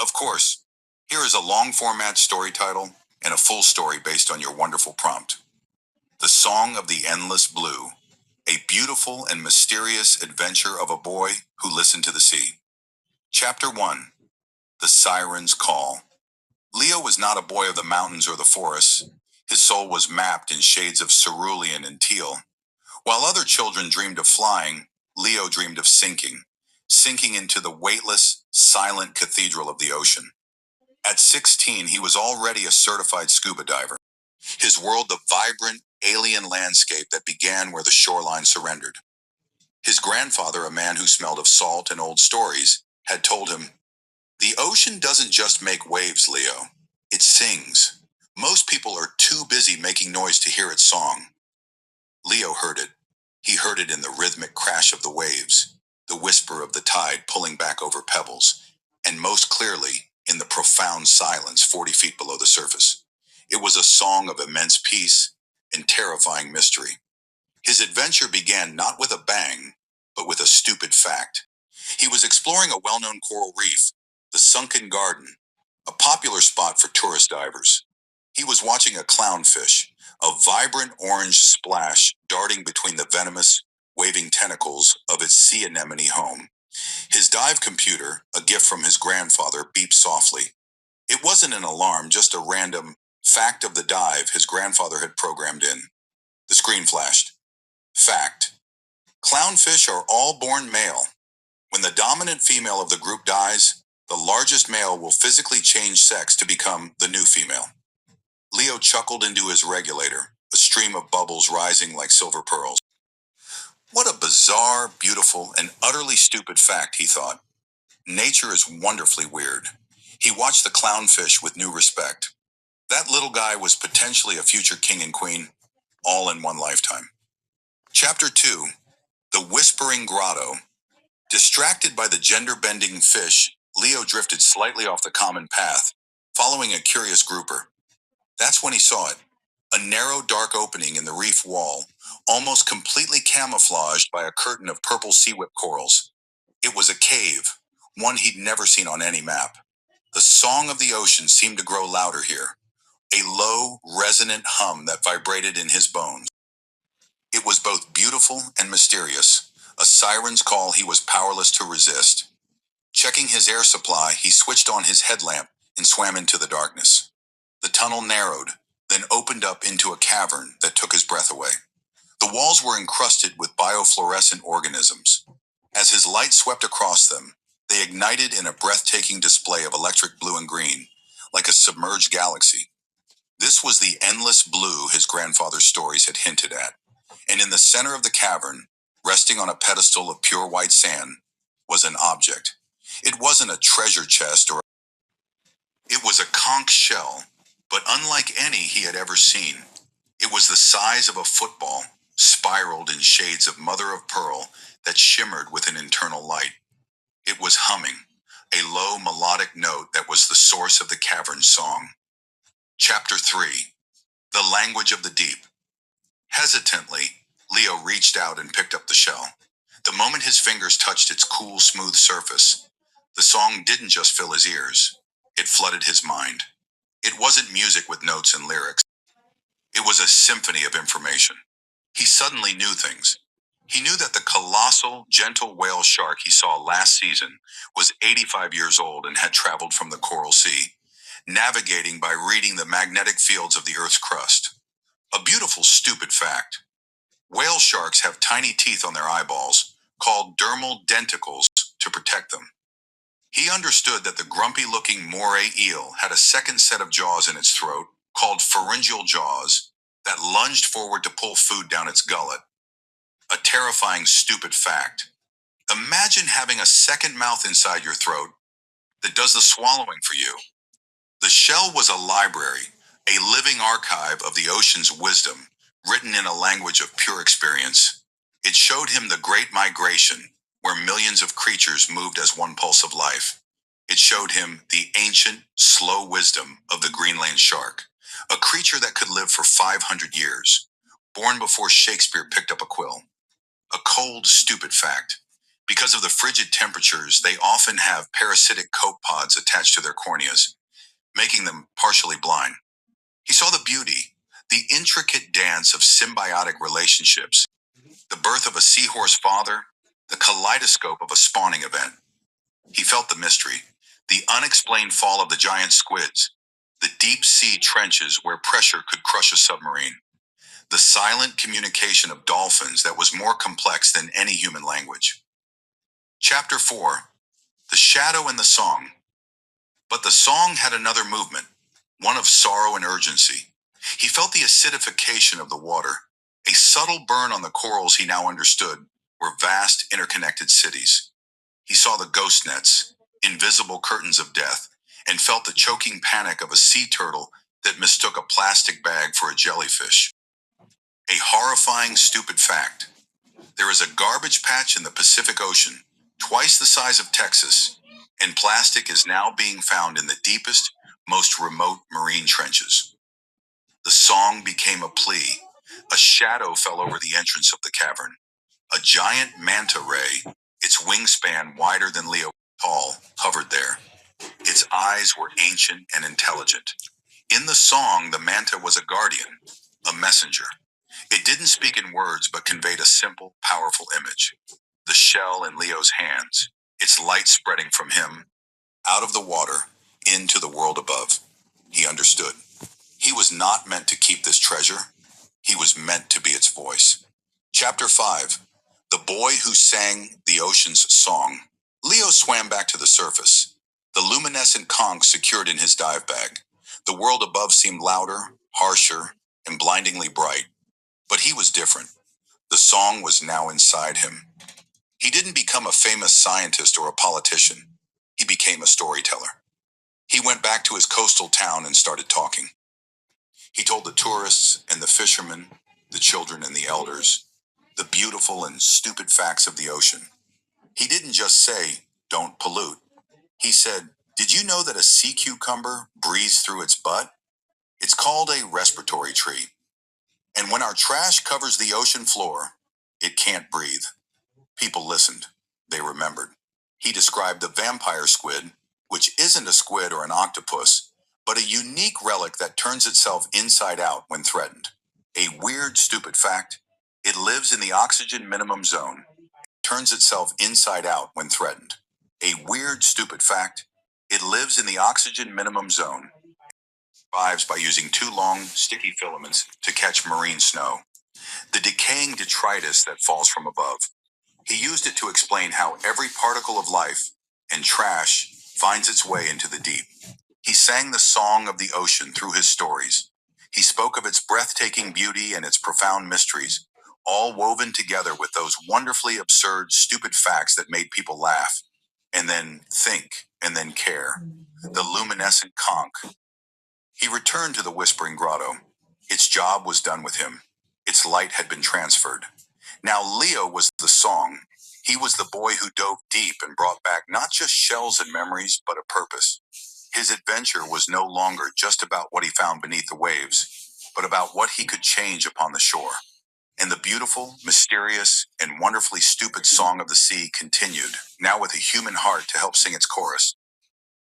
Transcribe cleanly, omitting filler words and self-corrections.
Of course, here is a long format story title and a full story based on your wonderful prompt. The Song of the Endless Blue, a beautiful and mysterious adventure of a boy who listened to the sea. Chapter 1, The Siren's Call. Leo was not a boy of the mountains or the forests. His soul was mapped in shades of cerulean and teal. While other children dreamed of flying, Leo dreamed of sinking into the weightless, silent cathedral of the ocean. At 16, he was already a certified scuba diver. His world the vibrant, alien landscape that began where the shoreline surrendered. His grandfather, a man who smelled of salt and old stories, had told him, "The ocean doesn't just make waves, Leo. It sings. Most people are too busy making noise to hear its song." Leo heard it. He heard it in the rhythmic crash of the waves, the whisper of the tide pulling back over pebbles, and most clearly in the profound silence 40 feet below the surface. It was a song of immense peace and terrifying mystery. His adventure began not with a bang, but with a stupid fact. He was exploring a well-known coral reef, the Sunken Garden, a popular spot for tourist divers. He was watching a clownfish, a vibrant orange splash darting between the venomous, waving tentacles of its sea anemone home. His dive computer, a gift from his grandfather, beeped softly. It wasn't an alarm, just a random fact of the dive his grandfather had programmed in. The screen flashed. Fact: clownfish are all born male. When the dominant female of the group dies, the largest male will physically change sex to become the new female. Leo chuckled into his regulator, a stream of bubbles rising like silver pearls. What a bizarre, beautiful, and utterly stupid fact, he thought. Nature is wonderfully weird. He watched the clownfish with new respect. That little guy was potentially a future king and queen, all in one lifetime. Chapter 2, The Whispering Grotto. Distracted by the gender-bending fish, Leo drifted slightly off the common path, following a curious grouper. That's when he saw it. A narrow, dark opening in the reef wall, almost completely camouflaged by a curtain of purple sea-whip corals. It was a cave, one he'd never seen on any map. The song of the ocean seemed to grow louder here, a low, resonant hum that vibrated in his bones. It was both beautiful and mysterious, a siren's call he was powerless to resist. Checking his air supply, he switched on his headlamp and swam into the darkness. The tunnel narrowed, then opened up into a cavern that took his breath away. The walls were encrusted with biofluorescent organisms. As his light swept across them, they ignited in a breathtaking display of electric blue and green, like a submerged galaxy. This was the endless blue his grandfather's stories had hinted at. And in the center of the cavern, resting on a pedestal of pure white sand, was an object. It wasn't a treasure chest or it was a conch shell, but unlike any he had ever seen. It was the size of a football, spiraled in shades of mother of pearl that shimmered with an internal light. It was humming, a low melodic note that was the source of the cavern's song. Chapter 3, The Language of the Deep. Hesitantly, Leo reached out and picked up the shell. The moment his fingers touched its cool, smooth surface, the song didn't just fill his ears. It flooded his mind. It wasn't music with notes and lyrics. It was a symphony of information. He suddenly knew things. He knew that the colossal, gentle whale shark he saw last season was 85 years old and had traveled from the Coral Sea, navigating by reading the magnetic fields of the Earth's crust. A beautiful, stupid fact. Whale sharks have tiny teeth on their eyeballs, called dermal denticles, to protect them. He understood that the grumpy-looking moray eel had a second set of jaws in its throat, called pharyngeal jaws, that lunged forward to pull food down its gullet. A terrifying, stupid fact. Imagine having a second mouth inside your throat that does the swallowing for you. The shell was a library, a living archive of the ocean's wisdom, written in a language of pure experience. It showed him the Great Migration, where millions of creatures moved as one pulse of life. It showed him the ancient, slow wisdom of the Greenland shark, a creature that could live for 500 years, born before Shakespeare picked up a quill. A cold, stupid fact. Because of the frigid temperatures, they often have parasitic copepods attached to their corneas, making them partially blind. He saw the beauty, the intricate dance of symbiotic relationships, the birth of a seahorse father, the kaleidoscope of a spawning event. He felt the mystery, the unexplained fall of the giant squids, the deep sea trenches where pressure could crush a submarine, the silent communication of dolphins that was more complex than any human language. Chapter 4: The Shadow and the Song. But the song had another movement, one of sorrow and urgency. He felt the acidification of the water, a subtle burn on the corals he now understood were vast interconnected cities. He saw the ghost nets, invisible curtains of death, and felt the choking panic of a sea turtle that mistook a plastic bag for a jellyfish. A horrifying, stupid fact. There is a garbage patch in the Pacific Ocean, twice the size of Texas, and plastic is now being found in the deepest, most remote marine trenches. The song became a plea. A shadow fell over the entrance of the cavern. A giant manta ray, its wingspan wider than Leo tall, hovered there. Its eyes were ancient and intelligent. In the song, the manta was a guardian, a messenger. It didn't speak in words, but conveyed a simple, powerful image. The shell in Leo's hands, its light spreading from him, out of the water, into the world above. He understood. He was not meant to keep this treasure. He was meant to be its voice. Chapter 5: The Boy Who Sang the Ocean's Song. Leo swam back to the surface, the luminescent conch secured in his dive bag. The world above seemed louder, harsher, and blindingly bright. But he was different. The song was now inside him. He didn't become a famous scientist or a politician. He became a storyteller. He went back to his coastal town and started talking. He told the tourists and the fishermen, the children and the elders, the beautiful and stupid facts of the ocean. He didn't just say, "Don't pollute." He said, "Did you know that a sea cucumber breathes through its butt? It's called a respiratory tree. And when our trash covers the ocean floor, it can't breathe." People listened. They remembered. He described the vampire squid, which isn't a squid or an octopus, but a unique relic that turns itself inside out when threatened. A weird, stupid fact: it lives in the oxygen minimum zone, turns itself inside out when threatened. A weird, stupid fact: it lives in the oxygen minimum zone, survives by using two long, sticky filaments to catch marine snow, the decaying detritus that falls from above. He used it to explain how every particle of life and trash finds its way into the deep. He sang the song of the ocean through his stories. He spoke of its breathtaking beauty and its profound mysteries, all woven together with those wonderfully absurd, stupid facts that made people laugh, and then think, and then care. The luminescent conch. He returned to the Whispering Grotto. Its job was done with him. Its light had been transferred. Now Leo was the song. He was the boy who dove deep and brought back not just shells and memories, but a purpose. His adventure was no longer just about what he found beneath the waves, but about what he could change upon the shore. And the beautiful, mysterious, and wonderfully stupid song of the sea continued, now with a human heart to help sing its chorus.